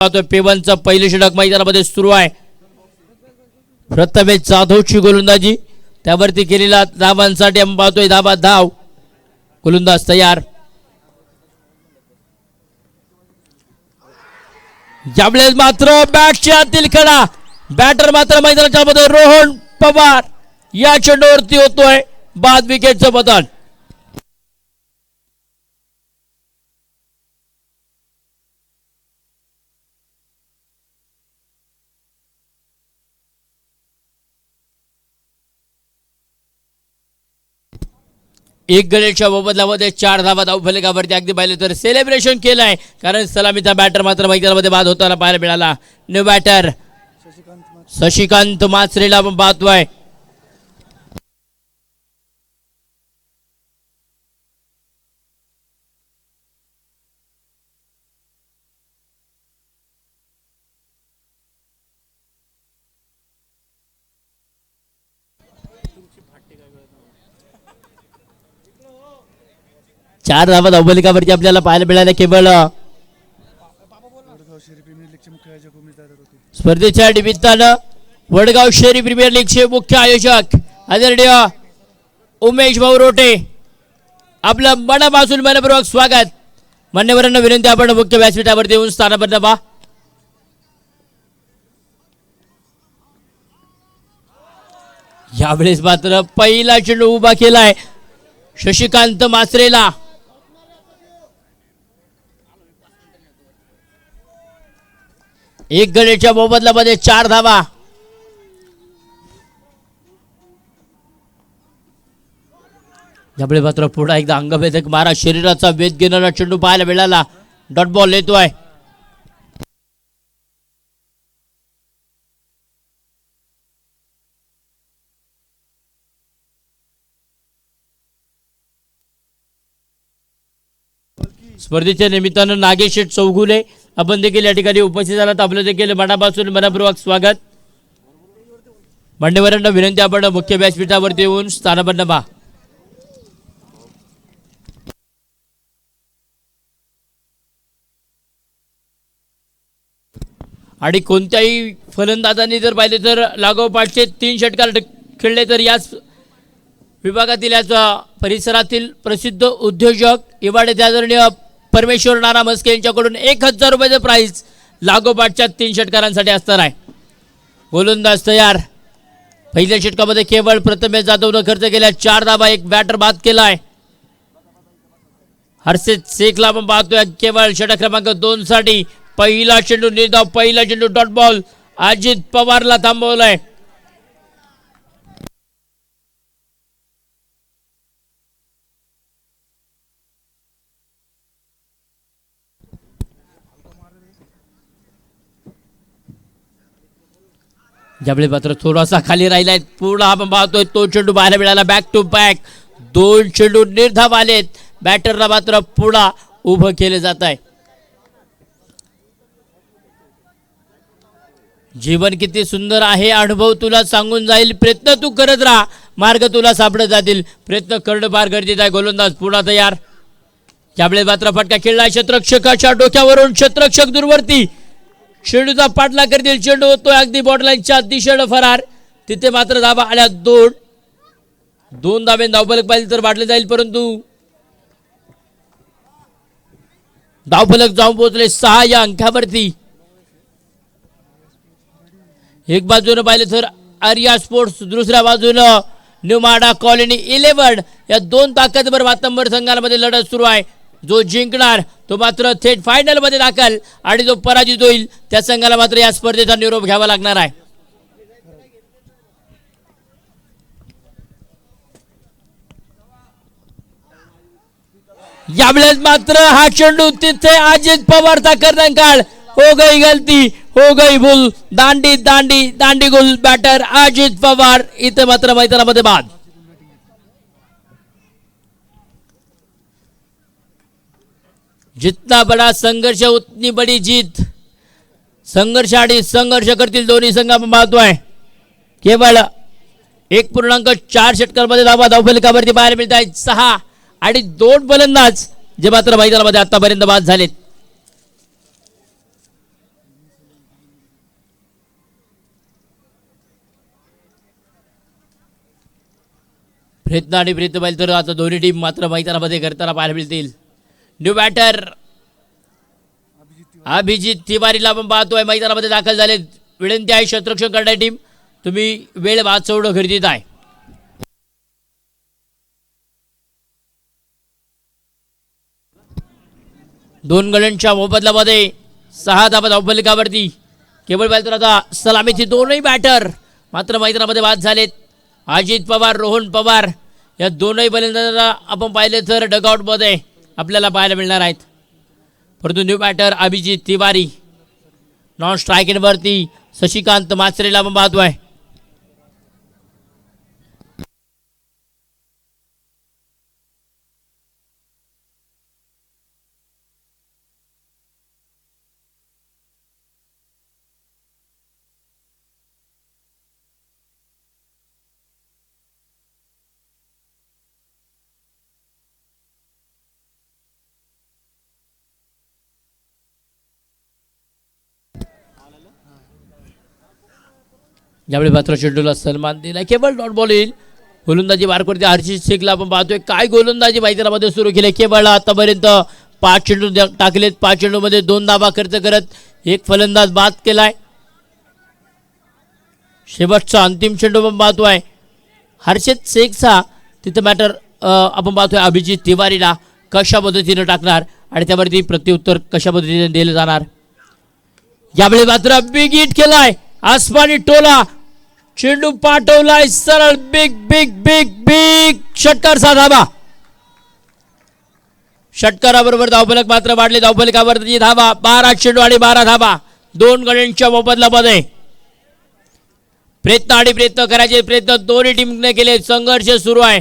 पेवनचं पहिलं षटक मैदानामध्ये सुरू आहे. प्रथमेश जाधवची गोलंदाजी त्यावरती केलेला धावांसाठी आपण पाहतोय धावा धाव. गोलंदाज तयार. यावेळेस मात्र बॅटच्या आतील कडा बॅटर मात्र मैदानाच्या मध्ये रोहन पवार या चेंडूवरती होतोय बाद विकेटचं बदल. एक गडेच्या मोबदल्यामध्ये 4 धावा धावफलकावरती अगदी पाहिले तर सेलिब्रेशन केलंय कारण सलामीचा बॅटर मात्र मैदानामध्ये बाद होताना पाहायला मिळाला. न्यू बॅटर शशिकांत माचरेला आपण पाहतोय. चार धावा धावफलकावरती आपल्याला पाहायला मिळाल्या. केवळ स्पर्धेच्या निमित्तानं वडगाव शहरी प्रीमियर लीगचे मुख्य आयोजक आदरणीय उमेश भाऊ रोटे आपलं मनापासून मनपूर्वक स्वागत. मान्यवरांना विनंती आपण मुख्य व्यासपीठावरती येऊन स्थानापन्न व्हा. यावेळेस मात्र पहिला चेंडू उभा केलाय शशिकांत मासरेला. एक गडेच्या मोबदल्यामध्ये 4 धावा. यावेळी मात्र पुन्हा एकदा अंगभेदक मारा शरीराचा वेध घेणारा चेंडू पाहायला मिळाला. डॉट बॉल येतोय. स्पर्धेच्या निमित्तानं नागेश चौगुले आपण देखील या ठिकाणी उपस्थित झालात. आपलं देखील मनापासून मनपूर्वक स्वागत. मान्यवरांना विनंती आपण मुख्य व्यासपीठावरती येऊन स्थानापन्न व्हा. आणि कोणत्याही फलंदाजांनी जर पाहिले तर लागोपाठचे 3 षटकार खेळले तर याच विभागातील याच परिसरातील प्रसिद्ध उद्योजक इवाडे आदरणीय परमेश्वर नाना मस्के यांच्याकडून 1000 रुपयाचे प्राइज लागोपाठच्या 3 षटकारांसाठी असणार आहे. गोलंदाज तयार. पहिल्या षटकामध्ये केवळ प्रथमेश जाधवनं खर्च केल्या 4 धावा. एक बॅटर बाद केलाय. हर्षित शेखला आपण पाहतोय केवळ षटक क्रमांक 2 साठी. पहिला चेंडू निर्धाव. पहिला चेंडू डॉट बॉल. अजित पवारला थांबवलाय. ज्यावेळी मात्र थोडासा खाली राहिलाय. पूर्ण आपण पाहतोय तो चेंडू बाहेर मिळाला. बॅक टू बॅक 2 चेंडू निर्धाव आलेत. बॅटरला मात्र पुढा उभं केले जात आहे. जीवन किती सुंदर आहे अनुभव तुला सांगून जाईल. प्रयत्न तू करत राहा मार्ग तुला सापडत जातील. प्रयत्न करणं फार गरजेचं आहे. गोलंदाज पुन्हा तयार. यावेळी मात्र फटका खेळला क्षेत्ररक्षकाच्या डोक्यावरून. क्षेत्ररक्षक दूरवरती चेंडूचा पाठला करतील. चेंडू होतोय अगदी बॉटलाईनच्या दिशेनं फरार. तिथे मात्र धावा आल्या 2 धावे धावफलक पाहिजे तर वाढले जाईल परंतु धावफलक जाऊन पोहोचले 6 या अंकावरती. एक बाजूने पाहिले तर आर्या स्पोर्ट्स दुसऱ्या बाजूनं न्यू माडा कॉलनी 11 या 2 ताकदवर वातंबर संघांमध्ये लढत सुरू आहे. जो जिंकणार तो मात्र थेट फायनल मध्ये दाखल आणि जो पराजित होईल त्या संघाला मात्र या स्पर्धेचा निरोप घ्यावा लागणार आहे. यावेळेस मात्र हा चेंडू तिथे अजित पवारचा कर्णकाळ. हो गई गलती हो गई भूल. दांडी दांडी दांडी गुल. बॅटर अजित पवार. इथे मात्र मैदानामध्ये बाद. जितना बड़ा संघर्ष उतनी बड़ी जीत. संघर्ष आणि संघर्ष करतील दोन्ही संघ आपण पाहतोय. केवळ 1.4 षटकांमध्ये धावा धावफलकावरती बाहेर मिळत आहेत 6 आणि 2 फलंदाज जे मात्र मैदानामध्ये आतापर्यंत बाद झालेत. प्रयत्न आणि प्रयत्न पाहिजे तर आता दोन्ही टीम मात्र मैदानामध्ये करताना पाहायला मिळतील. न्यू बॅटर अभिजित तिवारीला आपण पाहतोय मैदानामध्ये दाखल झाले. विनंती आहे क्षेत्ररक्षण करणारी टीम तुम्ही वेळ वाचवणं गरजेचं आहे. दोन गड्यांच्या मोबदल्यामध्ये 6 धावा धावफलकावरती. केवळ पाहिजे तर आता सलामीचे दोनही बॅटर मात्र मैदानामध्ये बाद झालेत. अजित पवार रोहन पवार या दोनही बलंदाजांना आपण पाहिले तर डगआउटमध्ये आपल्याला पाहायला मिळणार आहेत. परंतु new batter Abhijit Tiwari non स्ट्रायकिंगवरती शशिकांत माचरेला आपण पाहतोय. यावेळी मात्र चेंडूला सन्मान दिला. केवळ डॉट बॉल येईल. गोलंदाजी मार्कवरती हर्षित शेखला आपण पाहतोय. काय गोलंदाजी मैदानामध्ये सुरू केली. केवळ आतापर्यंत 5 चेंडू टाकलेत. 5 चेंडूमध्ये 2 धावा खर्च करत एक फलंदाज बाद केलाय. शेवटचा अंतिम चेंडू आपण पाहतोय हर्षित शेखचा. तिथं मॅटर आपण पाहतोय अभिजित तिवारीला कशा पद्धतीने टाकणार आणि त्यावरती प्रत्युत्तर कशा पद्धतीने दिलं जाणार. यावेळी मात्र बिग हिट केलाय. आसमानी टोला चेंडू पाठवलाय सरळ. बिग बिग बिग बिग षटकार साधावा. षटकाराबरोबर धावफलक मात्र वाढले. धावफलकावरती धावा 12 चेंडू आणि 12 धावा. 2 गड्यांच्या मोबदल्यामध्ये प्रयत्न आणि प्रयत्न करायचे प्रयत्न दोन्ही टीमने केले. संघर्ष सुरू आहे.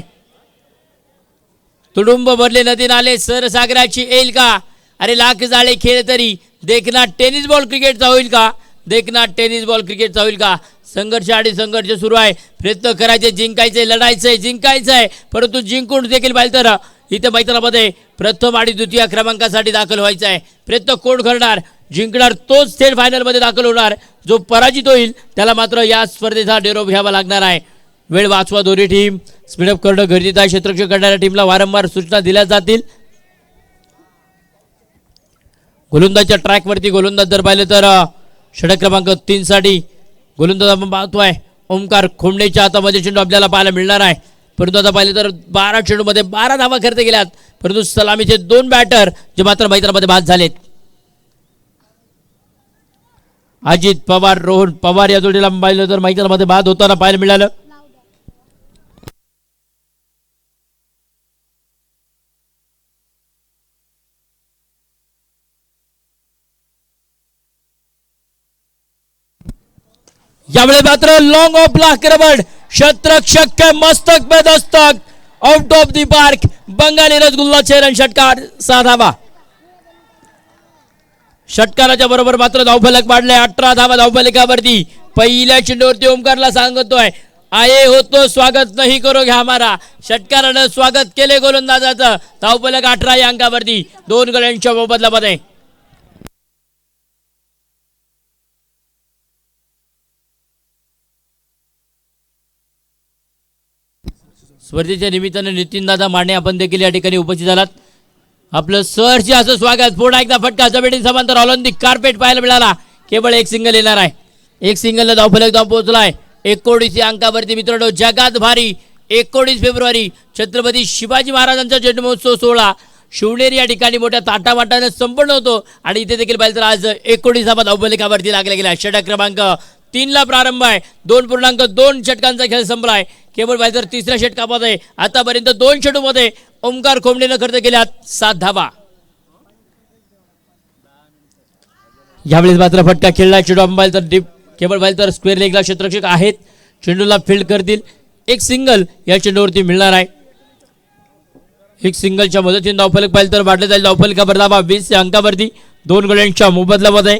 तुडुंब भरले नदी नाले सरसागराची येईल का. अरे लाख जाळे खेळ तरी देखना टेनिस बॉल क्रिकेटचा होईल का. देखना टेनिस बॉल क्रिकेटचा होईल का. संघर्ष आणि संघर्ष सुरू आहे. प्रयत्न करायचे जिंकायचे लढायचंय जिंकायचंय. परंतु जिंकून देखील पाहिजे तर इथे मैदानामध्ये प्रथम आणि द्वितीय क्रमांकासाठी दाखल व्हायचं आहे. प्रयत्न कोण करणार. जिंकणार तोच थेट फायनलमध्ये दाखल होणार. जो पराजित होईल त्याला मात्र या स्पर्धेचा निरोप घ्यावा लागणार आहे. वेळ वाचवा. दोन्ही टीम स्पीडअप करणं गरजेचं आहे. क्षेत्ररक्षण करणाऱ्या टीमला वारंवार सूचना दिल्या जातील. गोलंदाजच्या ट्रॅकवरती गोलंदाज जर पाहिलं तर षटक क्रमांक 3 साठी गोलंदाज आपण पाहतोय ओमकार खोमडेच्या हातामध्ये चेंडू आपल्याला पाहायला मिळणार आहे. परंतु आता पाहिलं तर 12 चेंडूमध्ये 12 धावा खर्च केल्यात. परंतु सलामीचे 2 बॅटर जे मात्र मैदानामध्ये बाद झालेत. अजित पवार रोहन पवार या जोडीला पाहिलं तर मैदानामध्ये बाद होताना पाहायला मिळालं. यावेळी मात्र लॉंग ऑफ ब्लॉक रबड शतरक्षक के मस्तक पे Dastak out of the park. Bengali rasgulla run षटकार साधावा. षटकाराच्या बरोबर मात्र धावफलक वाढले. 18 धावा धावफलकावरती. पहिल्या चेंडूवरती ओमकारला सांगतोय आये हो तो स्वागत नाही करोगे हमारा. षटकारानं स्वागत केले गोलंदाजाचं. धावफलक 18 या अंकावरती. 2 गड्यांच्या मोबदल्यामध्ये. स्पर्धेच्या निमित्ताने नितीनदादा माने आपण देखील या ठिकाणी उपस्थित झालात. आपलं सहर्ष असं स्वागत. पुन्हा एकदा फटका जमिनी समांतर ऑलिम्पिक कार्पेट पाहायला मिळाला. केवळ एक सिंगल येणार आहे. एक सिंगलला धावफलक धाव पोहोचलाय. 19 अंकावरती मित्रांनो. जगात भारी 19 फेब्रुवारी छत्रपती शिवाजी महाराजांचा जन्मोत्सव सोहळा शिवनेरी या ठिकाणी मोठ्या ताटामाटाने संपन्न होतो. आणि इथे देखील पाहिलं तर आज 19 धावफलकावरती लागला गेला. षटक क्रमांक 3 ला प्रारंभ आहे. 2.2 षटकांचा खेळ संपलाय. केवळ पाहिजे तर तिसऱ्या षटकामध्ये आतापर्यंत 2 चेंडूमध्ये ओमकार खोमडेनं खर्च केल्यात 7 धावा. यावेळेस मात्र फटका खेळला. चेंडू आपण पाहिलं तर डीप केवळ पाहिलं तर स्क्वेअर लेगला क्षेत्ररक्षक आहेत. चेंडूला फील्ड करतील. एक सिंगल या चेंडूवरती मिळणार आहे. एक सिंगलच्या मदतीने धावफलक पाहिलं तर वाढले जाईल. धावफलकावर धावा 20 या अंकावरती. 2 गड्यांच्या मोबदल्यामध्ये.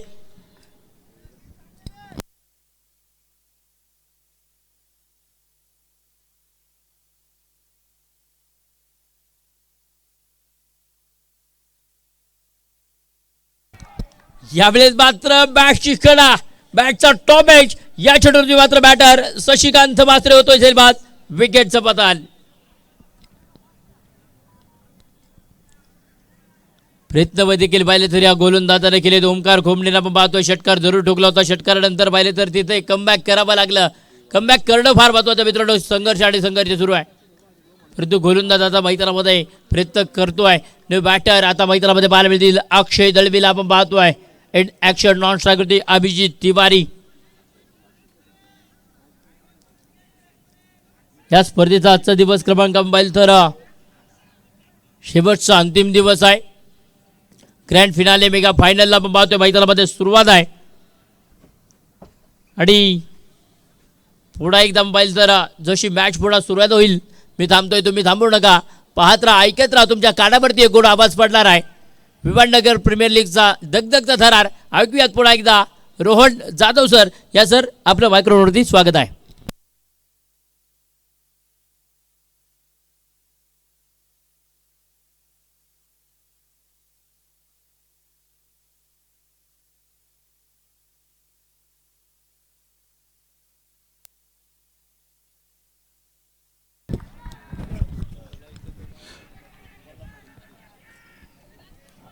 यावेळेस मात्र बॅटची कडा बॅटचा टॉप एज या चेंडूवरती मात्र बॅटर शशिकांत मात्रे होतोय झेलबाद. विकेटचं पतन. प्रयत्न देखील पाहिले तर या गोलंदाजाने केले. ओमकार खोमणेला पण पाहतोय षटकार जरूर ठोकला होता. षटकारानंतर पाहिले तर तिथे कमबॅक करावं लागलं. कमबॅक करणं फार महत्त्वाचं मित्रांनो. संघर्ष आणि संघर्ष सुरू आहे परंतु गोलंदाज आता मैदानामध्ये प्रयत्न करतोय. न्यू बॅटर आता मैदानामध्ये पाहायला मिळतील. अक्षय दळवीला आपण पाहतोय. इन ॲक्शन नॉन स्ट्रायकरती अभिजित तिवारी. या स्पर्धेचा आजचा दिवस क्रमांक पाहिलं तर शेवटचा अंतिम दिवस आहे. ग्रँड फिनाले मेगा फायनलला आपण पाहतोय मैदानामध्ये सुरुवात आहे. आणि पुन्हा एकदा पाहिलं तर जशी मॅच पुन्हा सुरुवात होईल मी थांबतोय, तुम्ही थांबू नका. पाहत राहा, ऐकत राहा. तुमच्या कानावरती एक गोड आवाज पडणार आहे. विमाननगर प्रीमियर लीगचा दगदगचा थरार ऐकूयात पुन्हा एकदा. रोहन जाधव सर, या सर आपलं मायक्रोफोनवरती स्वागत आहे.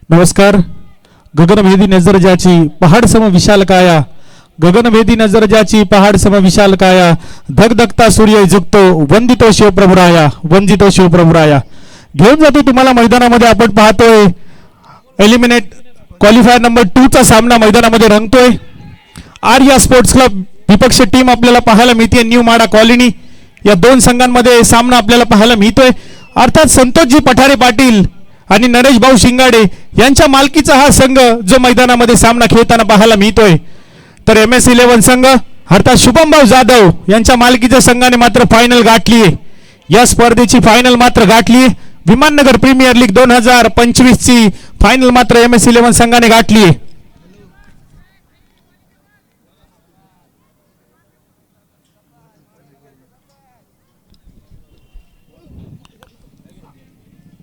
नमस्कार. गगनभेदी नजर ज्याची पहाड सम विशाल काया, गगनभेदी नजर ज्याची पहाड सम विशाल काया, धगधगता सूर्य झुकतो वंदितो शिवप्रभुराया, वंदितो शिवप्रभुराया. घेऊन जातो तुम्हाला मैदानामध्ये. आपण पाहतोय एलिमिनेट क्वालिफायर नंबर 2 चा सामना मैदानामध्ये रंगतोय. आर्या स्पोर्ट्स क्लब विपक्ष टीम आपल्याला पाहायला मिळते. न्यू माडा कॉलनी या दोन संघांमध्ये सामना आपल्याला पाहायला मिळतोय. अर्थात संतोषजी पठारे पाटील आणि नरेश भाऊ शिंगाडे यांच्या मालकीचा हा संघ जो मैदानामध्ये सामना खेळताना पाहायला मिळतोय. तर MS11 संघ अर्थात शुभम भाऊ जाधव यांच्या मालकीच्या संघाने मात्र फायनल गाठली आहे. या स्पर्धेची फायनल मात्र गाठली. विमाननगर प्रीमियर लीग 2025 ची फायनल मात्र MS11 संघाने गाठली आहे.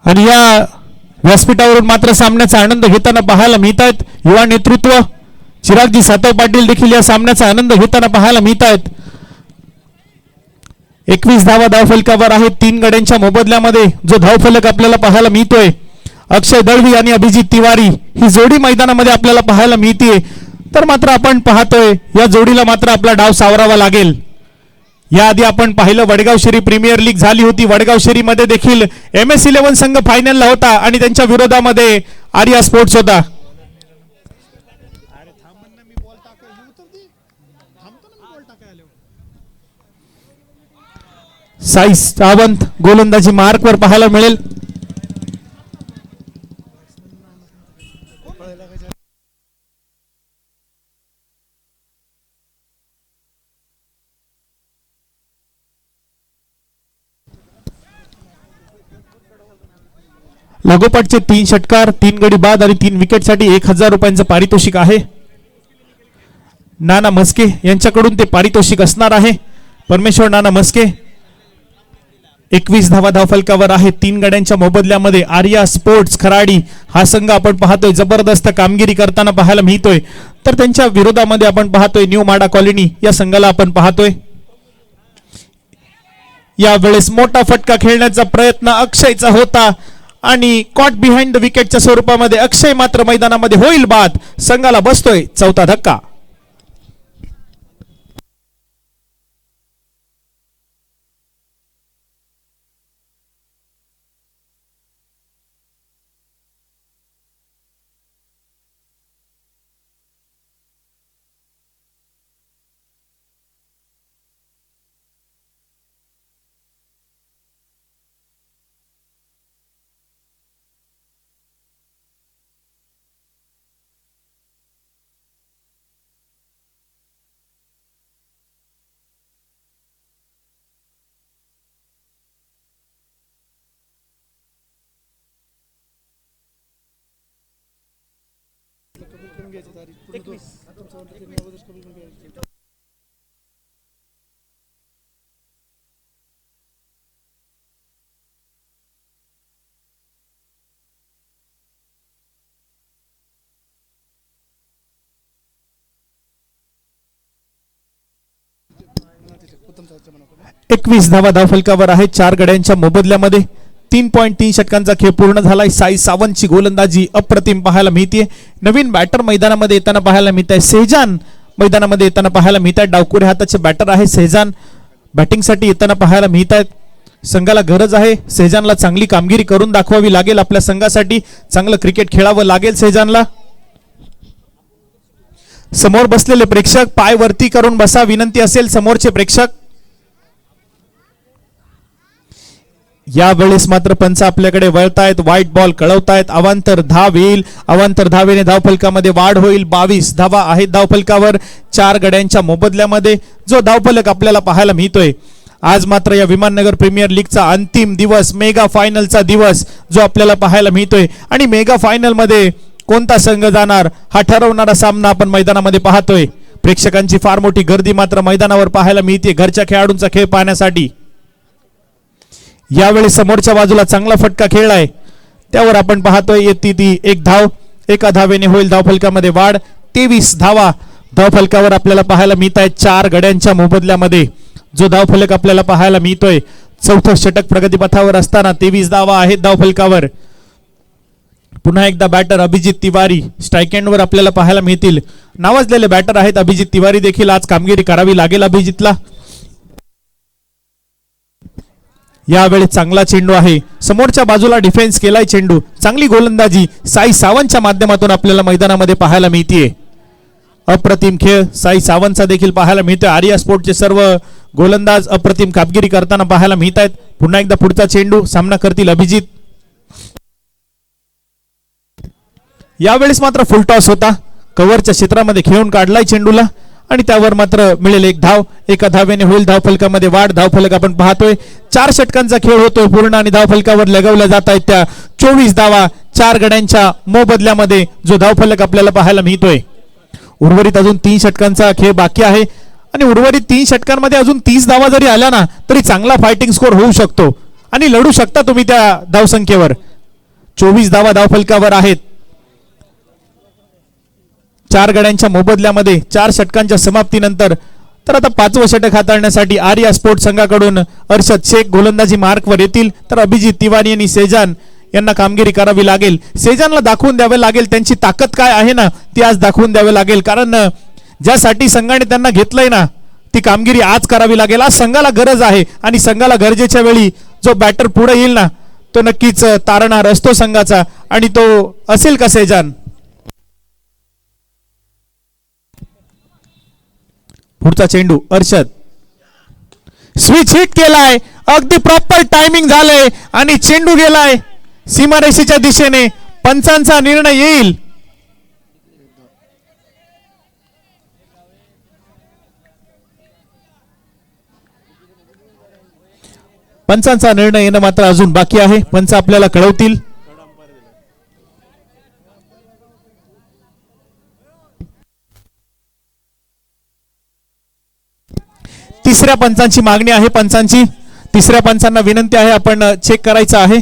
आणि या व्यासपीठावरून मात्र सामन्याचा आनंद घेताना पाहायला मिळत आहेत युवा नेतृत्व. चिरागजी सातव पाटील देखील या सामन्याचा आनंद घेताना पाहायला मिळत आहेत. 21 धावा धावफलकावर आहेत. 3 गड्यांच्या मोबदल्यामध्ये जो धावफलक आपल्याला पाहायला मिळतोय अक्षय दळवी आणि अभिजित तिवारी ही जोडी मैदानामध्ये आपल्याला पाहायला मिळते. तर मात्र आपण पाहतोय या जोडीला मात्र आपला डाव सावरावा लागेल. याआधी आपण पाहिलं वडगाव शरी प्रीमियर लीग झाली होती. वडगाव शरीमध्ये देखील MS11 संघ फायनलला होता आणि त्यांच्या विरोधामध्ये आर्या स्पोर्ट्स होता. साई सावंत गोलंदाजी मार्कवर पाहायला मिळेल. लागोपाठचे 3 षटकार, 3 गडी बाद आणि 3 विकेटसाठी 1000 रुपयांचं पारितोषिक आहे. नाना मस्के यांच्याकडून ते पारितोषिक असणार आहे. परमेश्वर नाना मस्के 21 धावा धावफलकावर आहे. 3 गड्यांच्या मोबदल्यामध्ये आर्या स्पोर्ट्स खराडी हा संघ आपण पाहतोय जबरदस्त कामगिरी करताना पाहायला मिळतोय. तर त्यांच्या विरोधामध्ये आपण पाहतोय न्यू माडा कॉलनी या संघाला आपण पाहतोय. यावेळेस मोठा फटका खेळण्याचा प्रयत्न अक्षयचा होता आणि कॉट बिहाइंड द विकेटच्या स्वरूपामध्ये अक्षय मात्र मैदानामध्ये होईल बाद. संघाला बसतोय 4था धक्का. एकवीस धावा धावफलकावर आहेत 4 गड्यांच्या मोबदल्यामध्ये 3.3 षटकांचा खेळ पूर्ण झालाय. साई सावंतची गोलंदाजी अप्रतिम पाहायला मिळते. नवीन बॅटर मैदानामध्ये येताना पाहायला मिळत आहे. सेहजान मैदानामध्ये येताना पाहायला मिळत आहे. डावखुऱ्या हाताचे बॅटर आहे सेहजान, बॅटिंगसाठी येताना पाहायला मिळत आहेत. संघाला गरज आहे सेहजानला चांगली कामगिरी करून दाखवावी लागेल. आपल्या संघासाठी चांगलं क्रिकेट खेळावं लागेल सेहजानला. समोर बसलेले प्रेक्षक पाय वरती करून बसा, विनंती असेल समोरचे प्रेक्षक. यावेळेस मात्र पंच आपल्याकडे वळतायत, व्हाईट बॉल कळवतायत. अवांतर धाव येईल, अवांतर धावेने धावफलकामध्ये वाढ होईल. 22 धावा आहेत धावफलकावर 4 गड्यांच्या मोबदल्यामध्ये. जो धावफलक आपल्याला पाहायला मिळतोय आज मात्र या विमाननगर प्रीमियर लीगचा अंतिम दिवस, मेगा फायनलचा दिवस जो आपल्याला पाहायला मिळतोय. आणि मेगा फायनल मध्ये कोणता संघ जाणार हा ठरवणारा सामना आपण मैदानामध्ये पाहतोय. प्रेक्षकांची फार मोठी गर्दी मात्र मैदानावर पाहायला मिळते घरच्या खेळाडूंचा खेळ पाहण्यासाठी. यावेळी समोरच्या बाजूला चांगला फटका खेळलाय, त्यावर आपण पाहतोय येते ती एक धाव. एका धावेने होईल धावफलकामध्ये वाढ. 23 धावा धावफलकावर आपल्याला पाहायला मिळत आहेत 4 गड्यांच्या मोबदल्यामध्ये. जो धावफलक आपल्याला पाहायला मिळतोय चौथं षटक प्रगतीपथावर असताना 23 धावा आहेत धावफलकावर. पुन्हा एकदा बॅटर अभिजित तिवारी स्ट्राईक एंडवर आपल्याला पाहायला मिळतील. नावाजलेले बॅटर आहेत अभिजित तिवारी, देखील आज कामगिरी करावी लागेल अभिजितला. यावेळी चांगला चेंडू आहे, समोरच्या बाजूला डिफेन्स केलाय चेंडू. चांगली गोलंदाजी साई सावंतच्या माध्यमातून आपल्याला मैदानामध्ये पाहायला मिळतीये. अप्रतिम खेळ साई सावंतचा देखील पाहायला मिळतोय. आर्या स्पोर्टचे सर्व गोलंदाज अप्रतिम कामगिरी करताना पाहायला मिळत आहेत. पुन्हा एकदा पुढचा चेंडू सामना करतील अभिजित. यावेळेस मात्र फुल टॉस होता, कव्हरच्या क्षेत्रामध्ये खेळून काढलाय चेंडूला आणि त्यावर मात्र मिळेल एक धाव. एका धावेने होईल धावफलकामध्ये वाढ. धावफलक आपण पाहतोय 4 षटकांचा खेळ होतोय पूर्ण आणि धावफलकावर लगवल्या जात आहेत त्या 24 धावा 4 गड्यांच्या मोबदल्यामध्ये जो धावफलक आपल्याला पाहायला मिळतोय. उर्वरित अजून 3 षटकांचा खेळ बाकी आहे आणि उर्वरित 3 षटकांमध्ये अजून 30 धावा जरी आल्या ना तरी चांगला फायटिंग स्कोर होऊ शकतो आणि लढू शकता तुम्ही त्या धावसंख्येवर. 24 धावा धावफलकावर आहेत 4 गड्यांच्या मोबदल्यामध्ये 4 षटकांच्या समाप्तीनंतर. तर आता 5वं षटक हाताळण्यासाठी आर्या स्पोर्ट संघाकडून अर्शद शेख गोलंदाजी मार्कवर येतील, तर अभिजित तिवारी आणि सेहजान यांना कामगिरी करावी लागेल. सेहजानला दाखवून द्यावे लागेल त्यांची ताकद काय आहे ना ती आज दाखवून द्यावे लागेल, कारण ज्यासाठी संघाने त्यांना घेतलंय ना ती कामगिरी आज करावी लागेल. आज संघाला गरज आहे आणि संघाला गरजेच्या वेळी जो बॅटर पुढे येईल ना तो नक्कीच तारणार असतो संघाचा, आणि तो असेल का सेहजान. पुढचा चेंडू अर्शद, स्विच हिट केलाय, अगदी प्रॉपर टायमिंग झालंय आणि चेंडू गेलाय सीमारेषेच्या दिशेने. पंचांचा निर्णय येईल. पंचांचा निर्णय येणं मात्र अजून बाकी आहे, पंच आपल्याला कळवतील. तिसऱ्या पंचांची मागणी आहे, पंचांची तिसऱ्या पंचांना विनंती आहे आपण चेक करायचं आहे.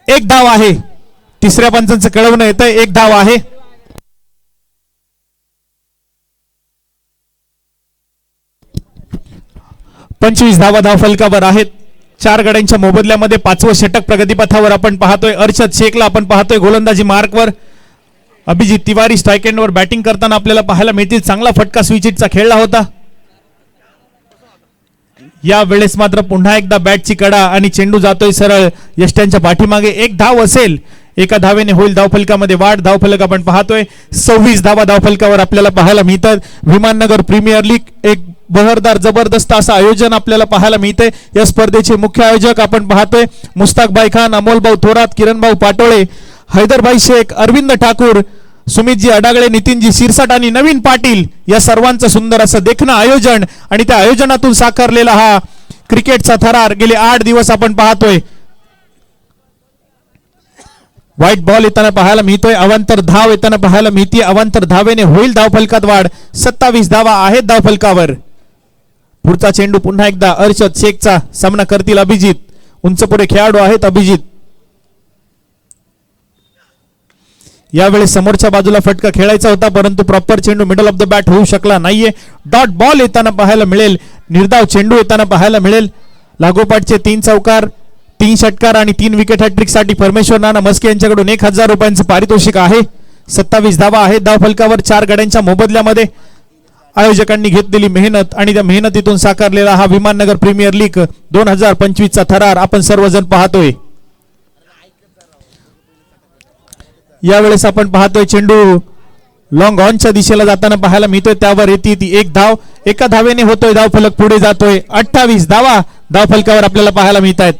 एक धाव आहे, तिसऱ्या पंचांचं कळवणं येतंय, एक धाव आहे. पंचवीस धावा धावफलकावर आहेत 4 गड्यांच्या मोबदल्यामध्ये. 5वं षटक प्रगतीपथावर आपण पाहतोय. अर्शद शेखला आपण पाहतोय गोलंदाजी मार्कवर. अभिजित तिवारी स्ट्राईक एंडवर बॅटिंग करताना आपल्याला पाहायला मिळतील. चांगला फटका स्विच हिटचा खेळला होता. या वेळेस मात्र पुन्हा एकदा बॅटची कडा आणि चेंडू जातोय सरळ यष्ट्यांच्या पाठीमागे. एक धाव असेल, एका धावेने होईल धावफलकामध्ये वाढ. धावफलक आपण पाहतोय 26 धावा धावफलकावर आपल्याला पाहायला मिळतात. विमाननगर प्रीमियर लीग एक बहरदार जबरदस्त असं आयोजन आपल्याला पाहायला मिळते. या स्पर्धेचे मुख्य आयोजक आपण पाहतोय मुस्ताकभाई खान, अमोलभाऊ थोरात, किरणभाऊ पाटोळे, हैदरभाई शेख, अरविंद ठाकूर, सुमितजी अडागळे, नितीनजी शिरसाट आणि नवीन पाटील या सर्वांचं सुंदर असं देखणं आयोजन आणि त्या आयोजनातून साकारलेला हा क्रिकेटचा थरार गेले 8 दिवस आपण पाहतोय. व्हाईट बॉल येताना पाहायला मिळतोय, अवांतर धाव येताना पाहायला मिळते. अवांतर धावेने होईल धावफलकात वाढ. 27 धावा आहेत धावफलकावर. पुढचा चेंडू पुन्हा एकदा अर्शद शेखचा सामना करतील अभिजित. उंचपुरे खेळाडू आहेत अभिजित. यावेळी समोरच्या बाजूला फटका खेळायचा होता, परंतु प्रॉपर चेंडू मिडल ऑफ द बॅट होऊ शकला नाहीये. डॉट बॉल येताना पाहायला मिळेल, निर्धाव चेंडू येताना पाहायला मिळेल. लागोपाठचे 3 चौकार, 3 षटकार आणि 3 विकेट हॅट्रिक साठी परमेश्वर नाना मस्के यांच्याकडून 1000 रुपयांचं पारितोषिक आहे. 27 धावा आहेत धावफलकावर 4 गड्यांच्या मोबदल्यामध्ये. आयोजकांनी घेतलेली मेहनत आणि त्या मेहनतीतून साकारलेला हा विमाननगर प्रीमियर लीग 2025 चा थरार आपण सर्वजण पाहतोय. यावेळेस आपण पाहतोय चेंडू लॉंग ऑनच्या दिशेला जाताना पाहायला मिळतोय, त्यावर येते ती 1 धाव. एका धावेने होतोय धावफलक पुढे जातोय. 28 धावा धावफलकावर आपल्याला पाहायला मिळत आहेत.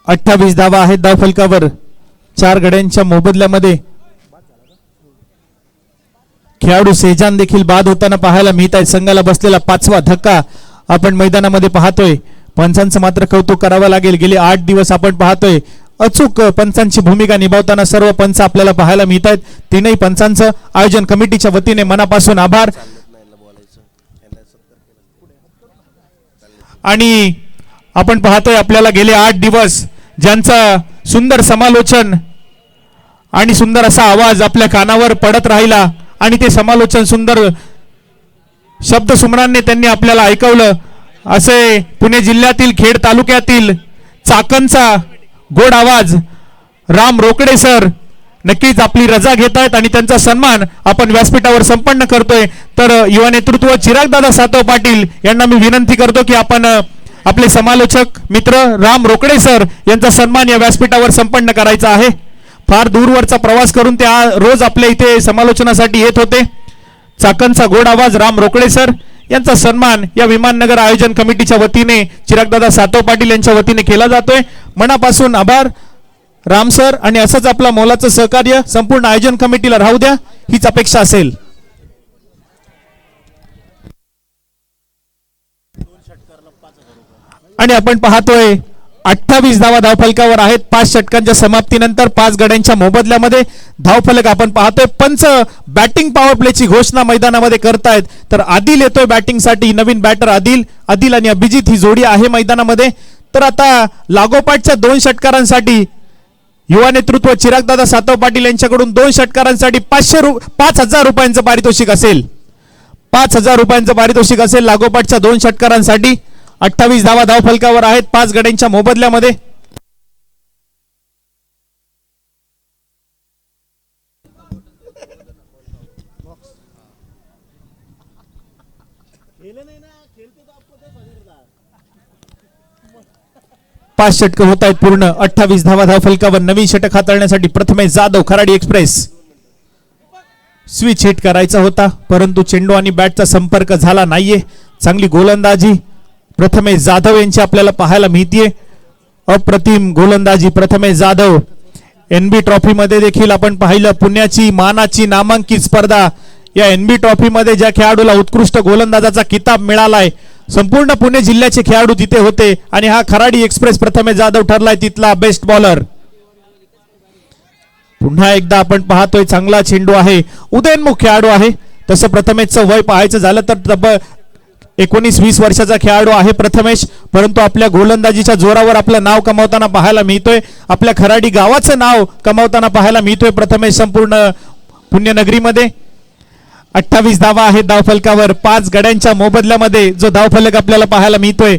अठ्ठावीस धावा आहेत धावफलकावर 4 गड्यांच्या मोबदल्यामध्ये. खेळाडू सेजान देखील बाद होताना पाहायला मिळत आहे. संघाला बसलेला 5वा धक्का आपण मैदानामध्ये पाहतोय. पंचांचं मात्र कौतुक करावं लागेल. गेले 8 दिवस आपण पाहतोय अचूक पंचांची भूमिका निभावताना सर्व पंच आपल्याला पाहायला मिळत आहेत. 3ही पंचांचं आयोजन कमिटीच्या वतीने मनापासून आभार. आणि आपण पाहतोय आपल्याला गेले 8 दिवस ज्यांचा सुंदर समालोचन आणि सुंदर असा आवाज आपल्या कानावर पडत राहिला आणि ते समालोचन सुंदर शब्द सुमरांनी त्यांनी आपल्याला ऐकवलं. असे पुणे जिल्ह्यातील खेड तालुक्यातील चाकणचा गोड आवाज राम रोकडे सर नक्कीच आपली रजा घेत आहेत आणि त्यांचा सन्मान आपण व्यासपीठावर संपन्न करतोय. तर युवा नेतृत्व चिरागदादा सातव पाटील यांना मी विनंती करतो की आपण आपले समालोचक मित्र राम रोकडे सर यांचा सन्मान या व्यासपीठावर संपन्न करायचा आहे. फार दूरवरचा प्रवास करून ते रोज आपल्या इथे समालोचनासाठी येत होते. चाकणचा गोड आवाज राम रोकडे सर यांचा सन्मान या विमाननगर आयोजन कमिटीच्या वतीने चिरागदादा सातव पाटील यांच्या वतीने केला जातोय. मनापासून आभार राम सर, आणि असंच आपला मोलाचं सहकार्य संपूर्ण आयोजन कमिटीला राहू द्या हीच अपेक्षा असेल. आणि आपण पाहतोय 28 धावा धावफलकावर आहेत. 5 षटकांच्या समाप्तीनंतर 5 गड्यांच्या मोबदल्यामध्ये धावफलक आपण पाहतोय. पंच बॅटिंग पॉवर प्लेची घोषणा मैदानामध्ये करतायत. तर आदिल येतोय बॅटिंगसाठी. नवीन बॅटर आदिल आणि अभिजित ही जोडी आहे मैदानामध्ये. तर आता लागोपाठच्या 2 षटकारांसाठी युवा नेतृत्व चिरागदादा सातव पाटील यांच्याकडून 2 षटकारांसाठी 5,000 रुपयांचं पारितोषिक असेल. 5,000 रुपयांचं पारितोषिक असेल लागोपाठच्या 2 षटकारांसाठी. 28 धावा धावफलकावर आहेत 5 गड्यांच्या मोबदल्यामध्ये. पाच षटक होत आहेत पूर्ण. 28 धावा धावफलकावर. नवीन षटक हाताळण्यासाठी Prathamesh Jadhav Kharadi express. Switch hit करायचा होता परंतु चेंडू आणि बॅटचा संपर्क झाला नाहीये. चांगली गोलंदाजी प्रथमेश जाधव यांची आपल्याला पाहायला मिळतीये. अप्रतिम गोलंदाजी प्रथमेश जाधव. एनबी ट्रॉफी मध्ये देखील आपण पाहिलं पुण्याची मानाची नामांकित स्पर्धा. या एनबी ट्रॉफी मध्ये ज्या खेळाडूला उत्कृष्ट गोलंदाजाचा किताब मिळालाय संपूर्ण पुणे जिल्ह्याचे खेळाडू तिथे होते आणि हा खराडी एक्सप्रेस प्रथमेश जाधव ठरलाय तिथला बेस्ट बॉलर. पुन्हा एकदा आपण पाहतोय चांगला चेंडू आहे. उदयनमुख खेळाडू आहे. तसं प्रथमेशचं वय पाहायचं झालं तर तब्बल 19-20 वर्षाचा खेळाडू आहे प्रथमेश, परंतु आपल्या गोलंदाजीच्या जोरावर आपलं नाव कमावताना पाहायला मिळतोय. आपल्या खराडी गावाचं नाव कमावताना पाहायला मिळतोय प्रथमेश संपूर्ण पुण्यनगरीमध्ये. 28 धावा आहेत धावफलकावर. 5 गड्यांच्या मोबदल्यामध्ये जो धावफलक आपल्याला पाहायला मिळतोय.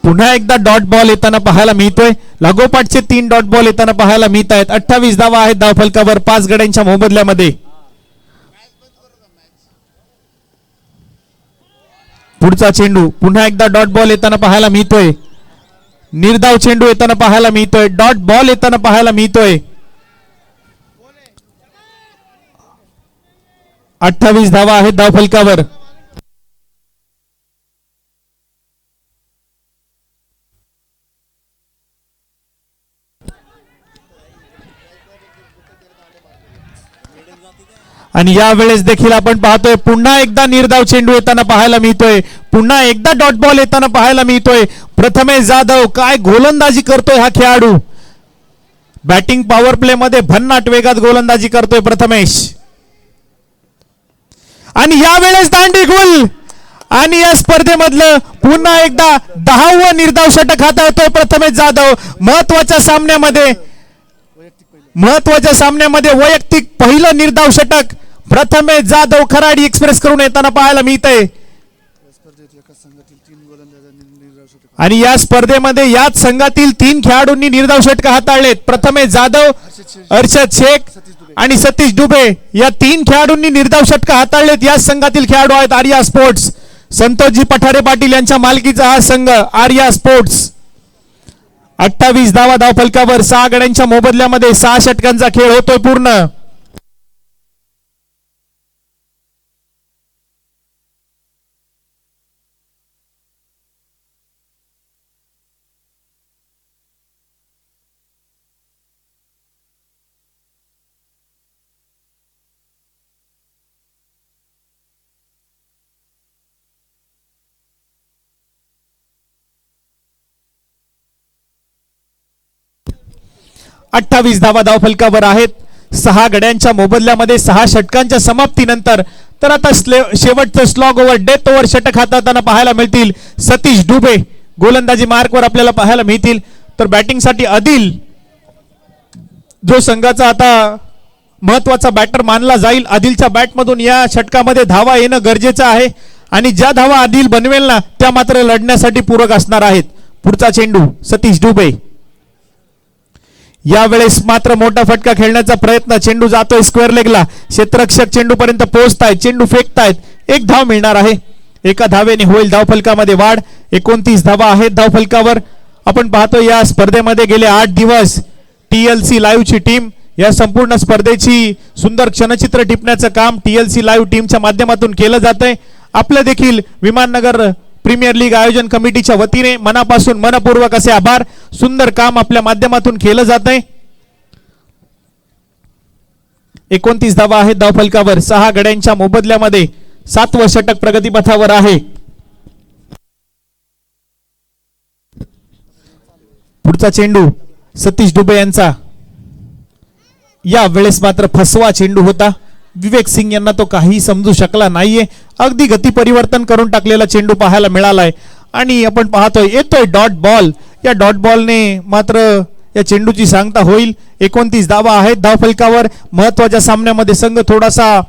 पुन्हा एकदा डॉट बॉल येताना पाहायला मिळतोय. लागोपाठचे 3 डॉट बॉल येताना पाहायला मिळत आहेत. 28 धावा आहेत धावफलकावर 5 गड्यांच्या मोबदल्यामध्ये. पुढचा चेंडू पुन्हा एकदा डॉट बॉल येताना पाहायला मिळतोय. निर्धाव चेंडू येताना पाहायला मिळतोय. डॉट बॉल येताना पाहायला मिळतोय. 28 धावा आहेत धावफलकावर. आणि यावेळेस देखील आपण पाहतोय पुन्हा एकदा निर्धाव चेंडू येताना पाहायला मिळतोय, पुन्हा एकदा डॉट बॉल येताना पाहायला मिळतोय. प्रथमेश जाधव काय गोलंदाजी करतोय हा खेळाडू. बॅटिंग पॉवर प्ले मध्ये भन्नाट वेगात गोलंदाजी करतोय प्रथमेश. आणि यावेळेस दांडी गुल आणि या स्पर्धेमधलं पुन्हा एकदा 10वं निर्धाव षटक हाताळतोय प्रथमेश जाधव. महत्वाच्या सामन्यामध्ये वैयक्तिक पहिलं निर्धाव षटक प्रथमेश जाधव खराडी एक्सप्रेस करून येताना पाहायला मिळतंय. आणि या स्पर्धेमध्ये याच संघातील 3 खेळाडूंनी निर्धाव षटक हाताळलेत. प्रथमेश जाधव, अर्षद शेख आणि सतीश दुबे या 3 खेळाडूंनी निर्धाव षटक हाताळलेत. याच संघातील खेळाडू आहेत आर्या स्पोर्ट्स. संतोषजी पठारे पाटील यांच्या मालकीचा हा संघ आर्या स्पोर्ट्स. 28 धावा धावफलकावर 6 गड्यांच्या मोबदल्यामध्ये 6 षटकांचा खेळ होतोय पूर्ण. अठ्ठावीस धावा धावफलकावर आहेत. 6 गड्यांच्या मोबदल्यामध्ये 6 षटकांच्या समाप्तीनंतर तर आता शेवटचं स्लॉग ओव्हर डेथ ओव्हर षटक हाताळताना पाहायला मिळतील सतीश दुबे. गोलंदाजी मार्कवर आपल्याला पाहायला मिळतील. तर बॅटिंगसाठी आदिल जो संघाचा आता महत्वाचा बॅटर मानला जाईल, आदिलच्या बॅटमधून या षटकामध्ये धावा येणं गरजेचं आहे. आणि ज्या धावा आदिल बनवेल ना त्या मात्र लढण्यासाठी पूरक असणार आहेत. पुढचा चेंडू सतीश दुबे. यावेळेस मात्र मोठा फटका खेळण्याचा प्रयत्न. चेंडू जातोय स्क्वेअर लेगला. क्षेत्ररक्षक चेंडू पर्यंत पोहोचतायत, चेंडू फेकतायत. 1 धाव मिळणार आहे. एका धावेने होईल धावफलकामध्ये वाढ. 29 धावा आहेत धावफलकावर. आपण पाहतो या स्पर्धेमध्ये गेले 8 दिवस TLC लाईव्ह ची टीम या संपूर्ण स्पर्धेची सुंदर क्षणचित्र टिपण्याचं काम TLC लाईव्ह टीमच्या माध्यमातून केलं जातंय. आपलं देखील विमाननगर प्रीमियर लीग आयोजन कमिटीच्या वतीने मनापासून मनपूर्वक असे आभार. सुंदर काम आपल्या माध्यमातून केलं जातंय. 29 धावा आहेत धावफलकावर 6 गड्यांच्या मोबदल्यामध्ये 7वं षटक प्रगतीपथावर आहे. पुढचा चेंडू सतीश दुबे यांचा. या वेळेस मात्र फसवा चेंडू होता. विवेक सिंग यांना तो काही समजू शकला नाहीये. अगदी गती परिवर्तन करून टाकलेला चेंडू पाहायला मिळालाय. आणि आपण पाहतोय येतोय डॉट बॉल. या डॉट बॉलने मात्र या चेंडूची सांगता होईल. 29 धावा आहेत धावफलकावर. महत्वाच्या सामन्यामध्ये संघ थोडासा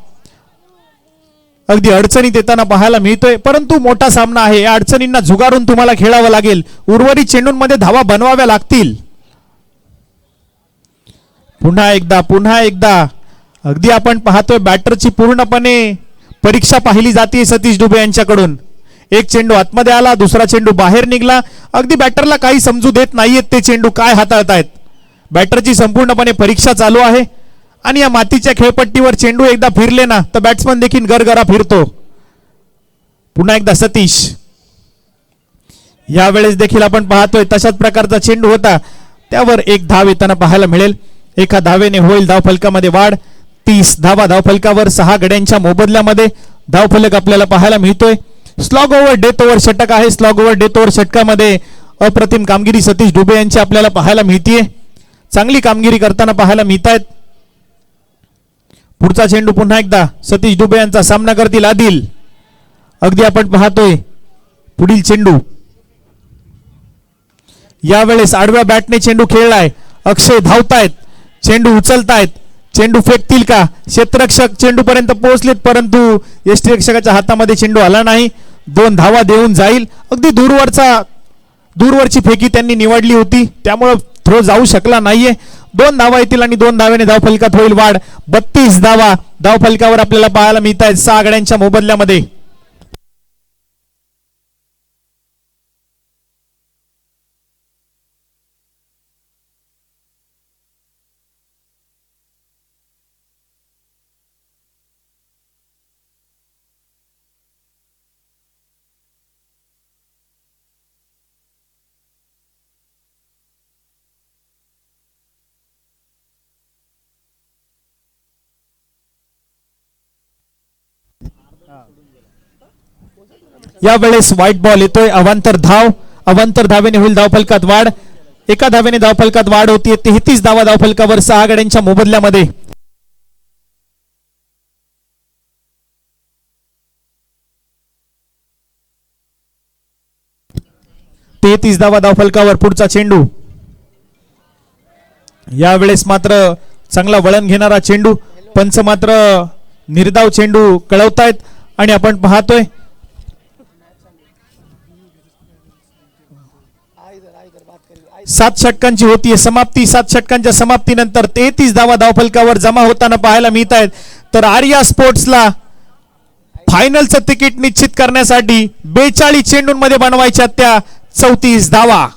अगदी अडचणीत येताना पाहायला मिळतोय, परंतु मोठा सामना आहे. या अडचणींना झुगारून तुम्हाला खेळावं लागेल. उर्वरित चेंडूंमध्ये धावा बनवाव्या लागतील. पुन्हा एकदा अगदी आपण पाहतोय बॅटरची पूर्णपणे परीक्षा पाहिली जाते सतीश दुबे यांच्याकडून. एक चेंडू आतमध्ये आला, दुसरा चेंडू बाहेर निघाला. अगदी बॅटरला काही समजू देत नाहीयेत ते चेंडू काय हाताळतायत. बॅटरची संपूर्णपणे परीक्षा चालू आहे. आणि या मातीच्या खेळपट्टीवर चेंडू एकदा फिरले ना तर बॅट्समन देखील गरगरा फिरतो. पुन्हा एकदा सतीश. यावेळेस देखील आपण पाहतोय तशाच प्रकारचा चेंडू होता. त्यावर 1 धाव येताना पाहायला मिळेल. एका धावेने होईल धावफलकामध्ये वाढ. 30 धावा धावफलकावर 6 गड्यांच्या मोबदल्यामध्ये धावफलक आपल्याला पाहायला मिळतोय. स्लॉग ओव्हर डेथ ओव्हर षटक आहे. स्लॉग ओव्हर डेथ ओव्हर षटकामध्ये अप्रतिम कामगिरी सतीश दुबे यांची आपल्याला पाहायला मिळतीये. चांगली कामगिरी करताना पाहायला मिळतायत. पुढचा चेंडू पुन्हा एकदा सतीश दुबे यांचा सामना करतील आदिल. अगदी आपण पाहतोय पुढील चेंडू. यावेळेस आडव्या बॅटने चेंडू खेळलाय. अक्षय धावतायत, चेंडू उचलतायत, चेंडू फेकतील का. क्षेत्ररक्षक चेंडू पर्यंत पोहोचलेत, परंतु यष्टिरक्षकाच्या हातामध्ये चेंडू आला नाही. 2 धावा देऊन जाईल. अगदी दूरवरची फेकी त्यांनी निवडली होती, त्यामुळे थ्रो जाऊ शकला नाहीये. 2 धावा येतील आणि 2 धावेने धावफलकात होईल वाढ. 32 धावा धावफलकावर आपल्याला पाहायला मिळत आहेत 6 गड्यांच्या मोबदल्यामध्ये. यावेळेस व्हाईट बॉल येतोय. अवांतर धावेने होईल धावफलकात वाढ. एका धावेने धावफलकात वाढ होती. 33 धावा धावफलकावर 6 गड्यांच्या मोबदल्यामध्ये. 33 धावा धावफलकावर. पुढचा चेंडू. यावेळेस मात्र चांगला वळण घेणारा चेंडू. पंच मात्र निर्धाव चेंडू कळवतायत आणि आपण पाहतोय 7 षटकांची होतीये समाप्ती. 7 षटकांच्या समाप्तीनंतर 33 धावा धावफलकावर जमा होताना पाहायला मिळत आहेत. तर आर्या स्पोर्ट्सला फायनलचं तिकीट निश्चित करण्यासाठी 42 चेंडूंमध्ये बनवायच्या त्या 34 धावा.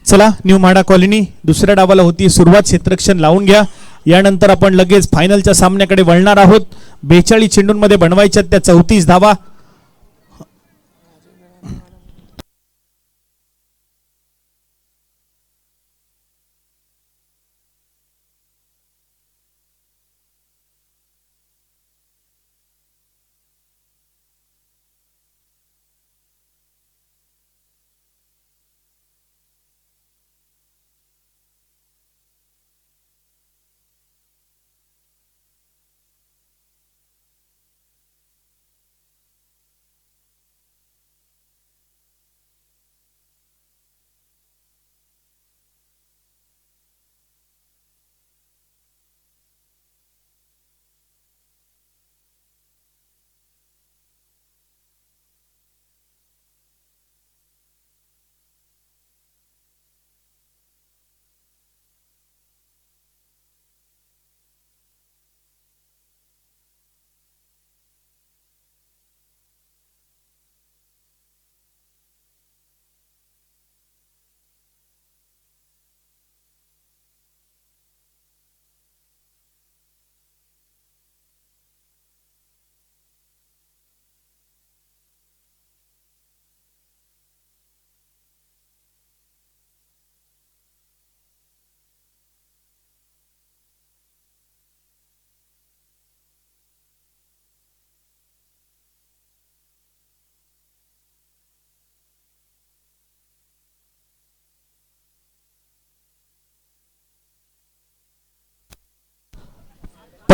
चला न्यू म्हाडा कॉलनी दुसऱ्या डावाला होती सुरुवात. क्षेत्ररक्षण लावून घ्या. यानंतर आपण लगेच फायनलच्या सामन्याकडे वळणार आहोत. 42 चेंडूंमध्ये बनवायच्या त्या 34 धावा.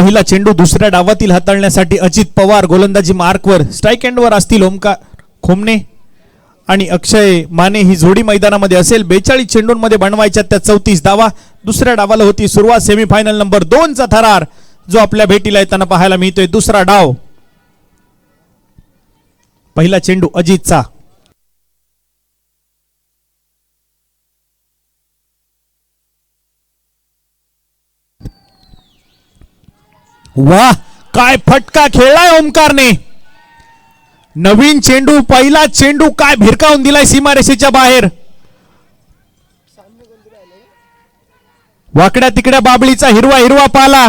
पहिला चेंडू दुसऱ्या डावातील हाताळण्यासाठी अजित पवार गोलंदाजी मार्कवर, स्ट्राईक एंडवर असतील ओमकार खोमणे आणि अक्षय माने ही जोडी मैदानामध्ये असेल. 42 चेंडूंमध्ये बनवायच्या त्या 34 धावा. दुसऱ्या डावाला होती सुरुवात. सेमीफायनल नंबर 2 चा थरार जो आपल्या भेटीला येताना पाहायला मिळतोय. दुसरा डाव, पहिला चेंडू अजितचा. वाह, काय फटका खेळलाय ओमकारने. नवीन चेंडू, पहिला चेंडू काय भिरकावून दिलाय सीमारेषेच्या बाहेर. वाकड्या तिकड्या बाबळीचा हिरवा हिरवा पाला.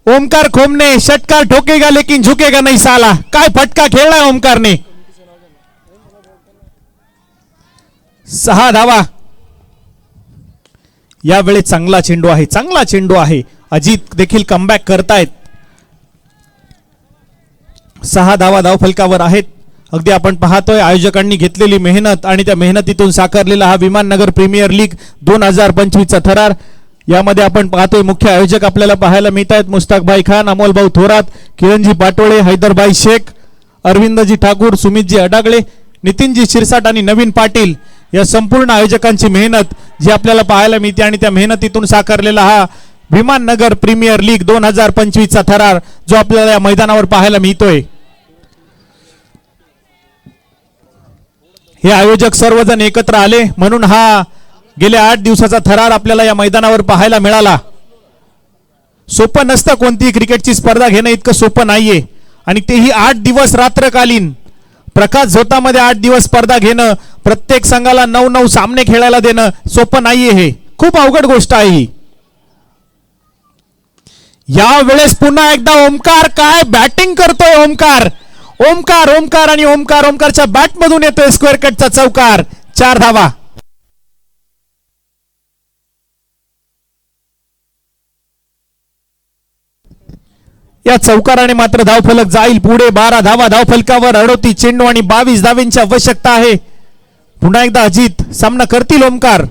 ओमकार खोमने षटकार ठोकेगा लेकिन झुकेगा नहीं साला. काय फटका खेळलाय ओमकारने. 6 धावा. यावेळी चांगला चेंडू आहे, चांगला चेंडू आहे. अजित देखील कमबॅक करतायत. 6 धावा धावफलकावर आहेत. अगदी आपण पाहतोय आयोजकांनी घेतलेली मेहनत आणि त्या मेहनतीतून साकारलेला हा विमाननगर प्रीमियर लीग 2025 चा थरार. यामध्ये आपण पाहतोय मुख्य आयोजक आपल्याला पाहायला मिळत आहेत. मुस्ताकभाई खान, अमोलभाऊ थोरात, किरणजी पाटोळे, हैदरभाई शेख, अरविंदजी ठाकूर, सुमितजी अडागळे, नितीनजी शिरसाट आणि नवीन पाटील. या संपूर्ण आयोजकांची मेहनत जी आपल्याला पाहायला मिळते आणि त्या मेहनतीतून साकारलेला हा विमाननगर प्रीमियर लीग 2025 चा थरार जो आपल्याला या मैदानावर पाहायला मिळतोय. हे आयोजक सर्वजण एकत्र आले म्हणून हा गेल्या 8 दिवसाचा थरार आपल्याला या मैदानावर पाहायला मिळाला. सोपं नसतं कोणतीही क्रिकेटची स्पर्धा घेणं, इतकं सोपं नाहीये. आणि तेही 8 दिवस रात्रकालीन प्रकाश झोतामध्ये 8 दिवस स्पर्धा घेणं, प्रत्येक संघाला 9-9 सामने खेळायला देणं सोपं नाहीये. हे खूप अवघड गोष्ट आहे ही. या वेळेस पुन्हा एकदा ओमकार, काय बॅटिंग करतोय ओमकार. ओमकार ओमकार आणि ओमकार. ओमकारच्या बॅट मधून येतोय स्क्वेअर कटचा चौकार. 4 धावा. या चौकाराने मात्र धावफलक जाईल पुढे. 12 धावा धावफलकावर. 38 चेंडू आणि 22 धावांची आवश्यकता आहे. पुन्हा एकदा अजित सामना करतील ओमकार.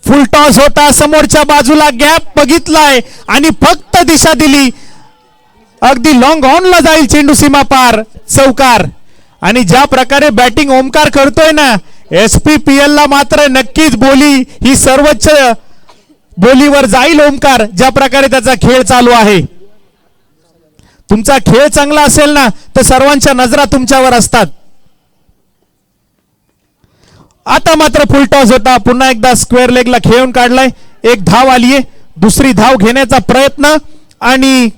फुल टॉस होता, समोरच्या बाजूला गॅप बघितलाय आणि फक्त दिशा दिली. अगदी लॉंग ऑन ला जाईल चेंडू सीमा पार. चौकार. आणि ज्या प्रकारे बॅटिंग ओमकार करतोय ना, SPPL ला मात्र नक्कीच बोली ही सर्वोच्च बोलीवर जाईल ओमकार. ज्या प्रकारे त्याचा खेळ चालू आहे. तुमचा खेळ चांगला असेल ना तर सर्वांच्या नजरा तुमच्यावर असतात. आता मात्र फुल टॉस होता. पुन्हा एकदा स्क्वेअर लेगला खेळून काढलाय. 1 धाव आलीये. दुसरी धाव घेण्याचा प्रयत्न आणि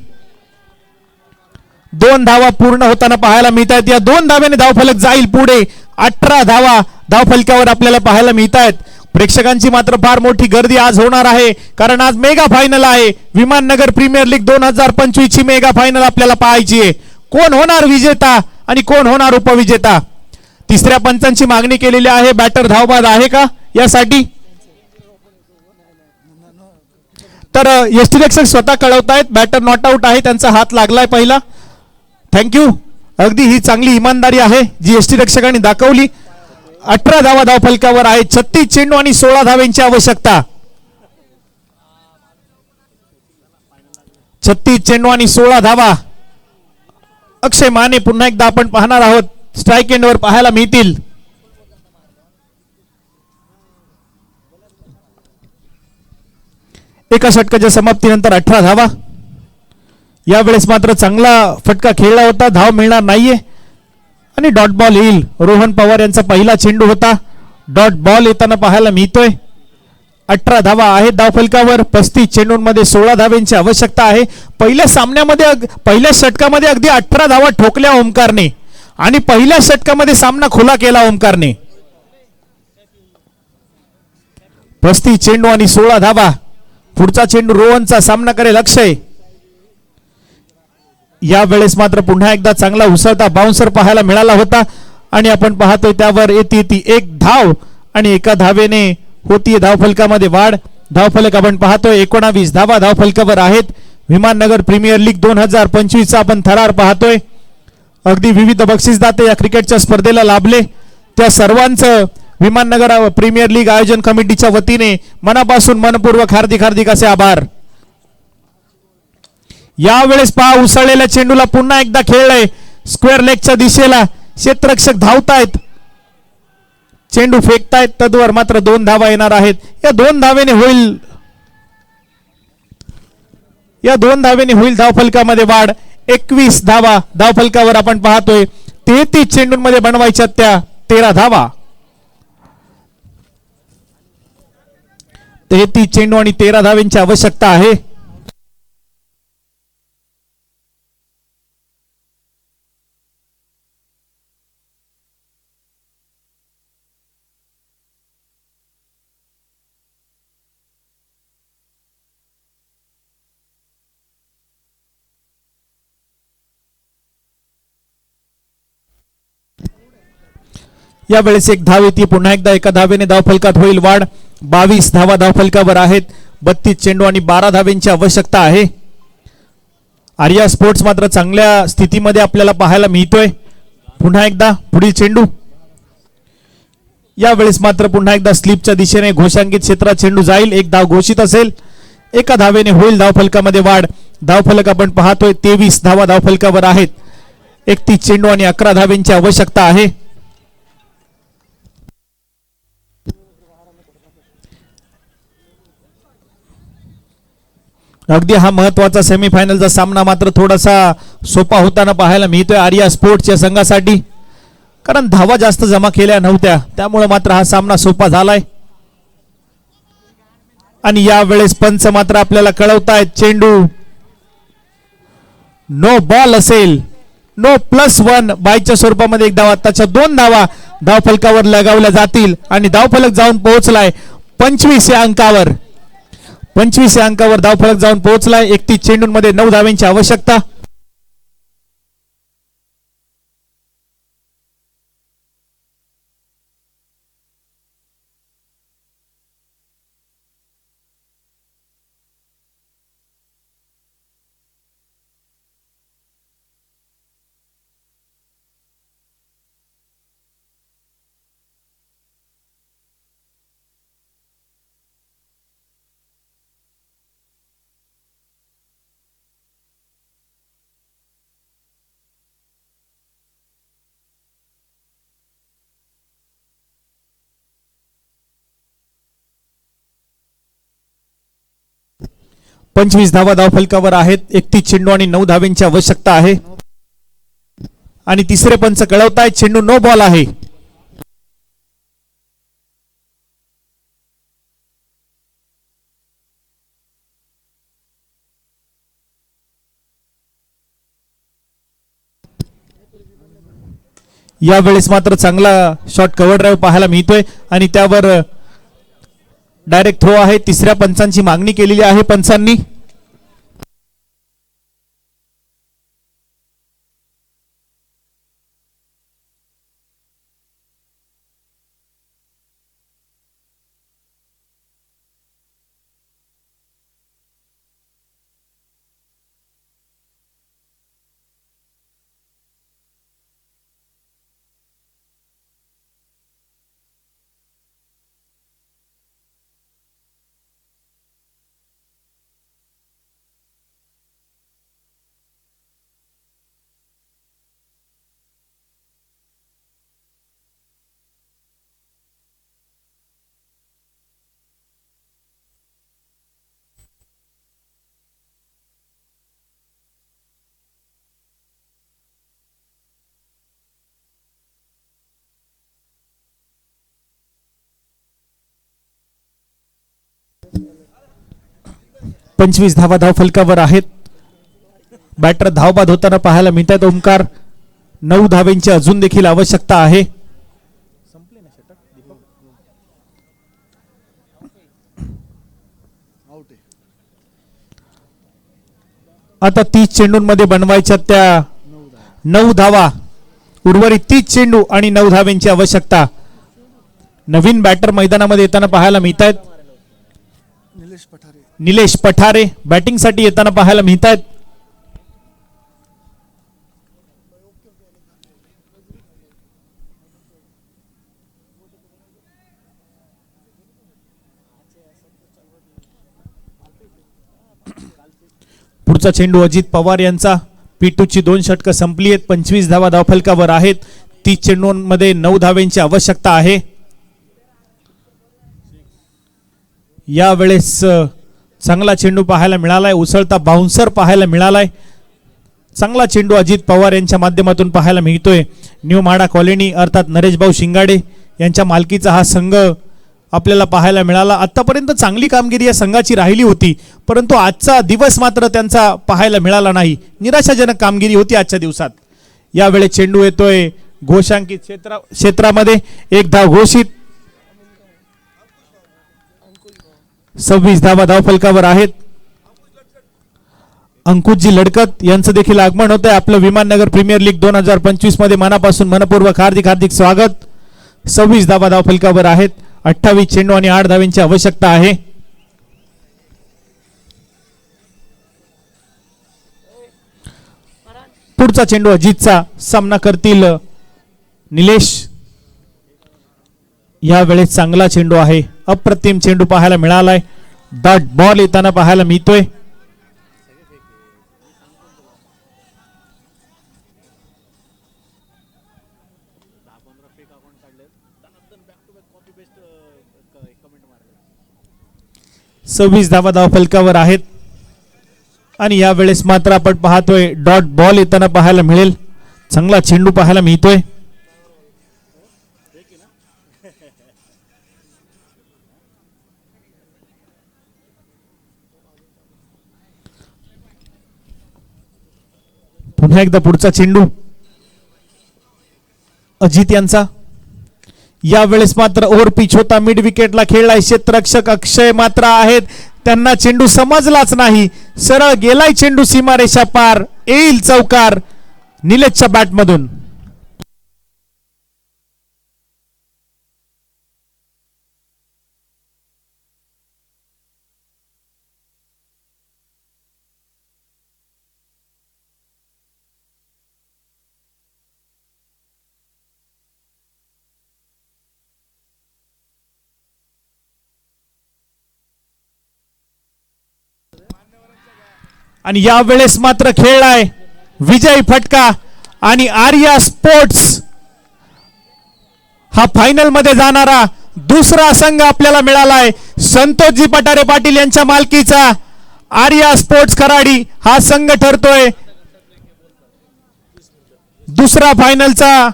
2 धावा पूर्ण होताना पाहायला मिळत आहेत. या 2 धाव्याने धावफलक जाईल पुढे. 18 धावा धावफलकावर आपल्याला पाहायला मिळत आहेत. प्रेक्षकांची मात्र फार मोठी गर्दी आज होणार आहे कारण आज मेगा फायनल आहे. विमाननगर प्रीमियर लीग 2025 ची मेगा फायनल आपल्याला पाहायची आहे. कोण होणार विजेता आणि कोण होणार उपविजेता. तिसऱ्या पंचांची मागणी केलेली आहे. बॅटर धावबाद आहे का यासाठी, तर यष्टीरक्षक स्वतः कळवतायत बॅटर नॉट आउट आहे. त्यांचा हात लागलाय पहिला. थँक्यू. अगदी ही चांगली इमानदारी आहे जी यष्टीरक्षकांनी दाखवली. 18 धावा धावफलकावर आहे. 36 चेंडू आणि 16 धावांची आवश्यकता. 36 चेंडू आणि 16 धावा. अक्षय माने पुन्हा एकदा आपण पाहणार आहोत. स्ट्राईक एंडवर पाहायला मिळतील. एका षटकाच्या समाप्तीनंतर 18 धावा. यावेळेस मात्र चांगला फटका खेळला होता. धाव मिळणार नाहीये आणि डॉट बॉल येईल. रोहन पवार यांचा पहिला चेंडू होता. डॉट बॉल येताना पाहायला मिळतोय. 18 धावा आहेत धावफलकावर. 35 चेंडूंमध्ये 16 धावांची आवश्यकता आहे. पहिल्या सामन्यामध्ये पहिल्या षटकामध्ये अगदी 18 धावा ठोकल्या ओमकारने आणि पहिल्या षटकामध्ये सामना खुला केला ओमकारने. 35 चेंडू आणि 16 धावा. पुढचा चेंडू रोहनचा सामना करेल अक्षय. यावेळेस मात्र पुन्हा एकदा चांगला उसळता बाउन्सर पाहायला मिळाला होता आणि आपण पाहतोय त्यावर येते 1 धाव आणि 1 धावेने होतीये धावफलकामध्ये वाढ. धावफलक आपण पाहतोय 19 धावा धावफलकावर आहेत. विमाननगर प्रीमियर लीग 2025 चा आपण थरार पाहतोय. अगदी विविध बक्षीसदाते या क्रिकेटच्या स्पर्धेला लाभले. त्या सर्वांचं विमाननगर प्रीमियर लीग आयोजन कमिटीच्या वतीने मनापासून मनपूर्वक हार्दिक असे आभार. यावेळेस पहा उसळलेल्या चेंडूला पुन्हा एकदा खेळलाय स्क्वेअर लेगच्या दिशेला. क्षेत्ररक्षक धावतायत, चेंडू फेकतायत, तद्वर मात्र 2 धावा येणार आहेत. या 2 धावेने होईल धावफलकामध्ये वाढ. 21 धावा धावफलकावर आपण पाहतोय. 33 चेंडूंमध्ये बनवायच्या त्या 13 धावा. 33 चेंडू आणि 13 धावेंची आवश्यकता आहे. यावेळेस एक धाव येते. पुन्हा एकदा एका धावेने धावफलकात होईल वाढ. 22 धावा धावफलकावर आहेत. 32 चेंडू आणि 12 धावेंची आवश्यकता आहे. आर्या स्पोर्ट्स मात्र चांगल्या स्थितीमध्ये आपल्याला पाहायला मिळतोय. पुन्हा एकदा पुढील चेंडू. यावेळेस मात्र पुन्हा एकदा स्लिपच्या दिशेने घोषांकित क्षेत्रात चेंडू जाईल. एक धाव घोषित असेल. एका धावेने होईल धावफलकामध्ये वाढ. धावफलक आपण पाहतोय 23 धावा धावफलकावर आहेत. 31 चेंडू आणि 11 धावेंची आवश्यकता आहे. अगदी हा महत्वाचा सेमीफायनलचा सामना मात्र थोडासा सोपा होताना पाहायला मिळतोय आर्या स्पोर्ट्सच्या संघासाठी, कारण धावा जास्त जमा केल्या नव्हत्या, त्यामुळे मात्र हा सामना सोपा झालाय. आणि यावेळेस पंच मात्र आपल्याला कळवतायत चेंडू नो बॉल असेल. नो +1 बायच्या स्वरूपामध्ये एक धाव. आताच्या 2 धावा धावफलकावर लगावल्या जातील आणि धावफलक जाऊन पोहोचलाय 25 या अंकावर. 25 या अंकावर धावफलक जाऊन पोहोचलाय. 31 चेंडूंमध्ये 9 धावेंची आवश्यकता. पंचवीस धावा धावफलकावर आहेत. 31 चेंडू आणि 9 धावेंची आवश्यकता आहे. आणि तिसरे पंच कळवतायत चेंडू नो बॉल आहे. यावेळेस मात्र चांगला शॉट कव्हर ड्राईव्ह पाहायला मिळतोय आणि त्यावर डायरेक्ट थ्रो आहे. तिसऱ्या पंचांची मागणी केलेली आहे पंचांनी. पंचवीस धावा धावफलकावर आहेत. बॅटर धावबाद होताना पाहायला मिळतात. ओमकार 9 धावेंची अजून देखील आवश्यकता आहे. आता 30 चेंडूंमध्ये बनवायच्या त्या 9 धावा. उर्वरित 30 चेंडू आणि 9 धावेंची आवश्यकता. नवीन बॅटर मैदानामध्ये येताना पाहायला मिळत आहेत. निलेश पठारे बॅटिंग साठी येताना पाहायला मिळत आहेत. पुढचा चेंडू अजित पवार यांचा. P2ची 2 षटकं संपली आहेत. 25 धावा धावफलकावर आहेत. 30 चेंडूंमध्ये 9 धावांची आवश्यकता आहे. यावेळेस चांगला चेंडू पाहायला मिळालाय. उसळता बाउन्सर पाहायला मिळालाय. चांगला चेंडू अजित पवार यांच्या माध्यमातून पाहायला मिळतोय. न्यू म्हाडा कॉलनी अर्थात नरेश भाऊ शिंगाडे यांच्या मालकीचा हा संघ आपल्याला पाहायला मिळाला. आतापर्यंत चांगली कामगिरी या संघाची राहिली होती, परंतु आजचा दिवस मात्र त्यांचा पाहायला मिळाला नाही. निराशाजनक कामगिरी होती आजच्या दिवसात. यावेळेस चेंडू येतोय घोषांकित क्षेत्रामध्ये. एक धाव घोषित. 26 धावा धावफलकावर आहेत. अंकुशजी लडकत यांचं देखील आगमन होत आहे. आपलं विमाननगर प्रीमियर लीग 2025 मध्ये मनापासून मनपूर्वक हार्दिक स्वागत. 26 धावा धावफलकावर आहेत. 28 चेंडू आणि 8 धावांची आवश्यकता आहे. पुढचा चेंडू अजितचा. सामना करतील निलेश. यावेळेस चांगला चेंडू आहे. अप्रतिम चेंडू पाहायला मिळालाय. डॉट बॉल येताना पाहायला मिळतोय. सव्वीस धावा धावफलकावर आहेत. आणि यावेळेस मात्र आपण पाहतोय डॉट बॉल येताना पाहायला मिळेल. चांगला चेंडू पाहायला मिळतोय. पुन्हा एकदा पुढचा चेंडू अजित यांचा. यावेळेस मात्र ओव्हर पिच होता. मिड विकेटला खेळलाय. क्षेत्ररक्षक अक्षय मात्र आहेत. त्यांना चेंडू समजलाच नाही. सरळ गेलाय चेंडू सीमारेषा पार. येईल चौकार निलेशच्या बॅटमधून. आणि यावेळेस मात्र खेळलाय विजय फटका. आणि आर्या स्पोर्ट्स हा फायनल मध्ये जाणारा दुसरा संघ आपल्याला मिळालाय. संतोषजी पठारे पाटील यांच्या मालकीचा आर्या स्पोर्ट्स खराडी हा संघ ठरतोय दुसरा फायनलचा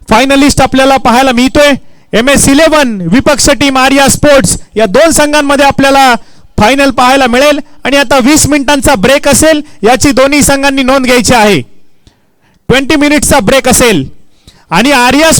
फायनलिस्ट आपल्याला पाहायला मिळतोय. MS11 विपक्ष टीम आर्या स्पोर्ट्स या दोन संघांमध्ये आपल्याला फायनल पाहायला मिळेल. आणि आता 20 मिनिटांचा ब्रेक असेल याची दोन्ही संघांनी नोंद घ्यायची आहे. 20 मिनिट्सचा ब्रेक असेल. आणि आर्या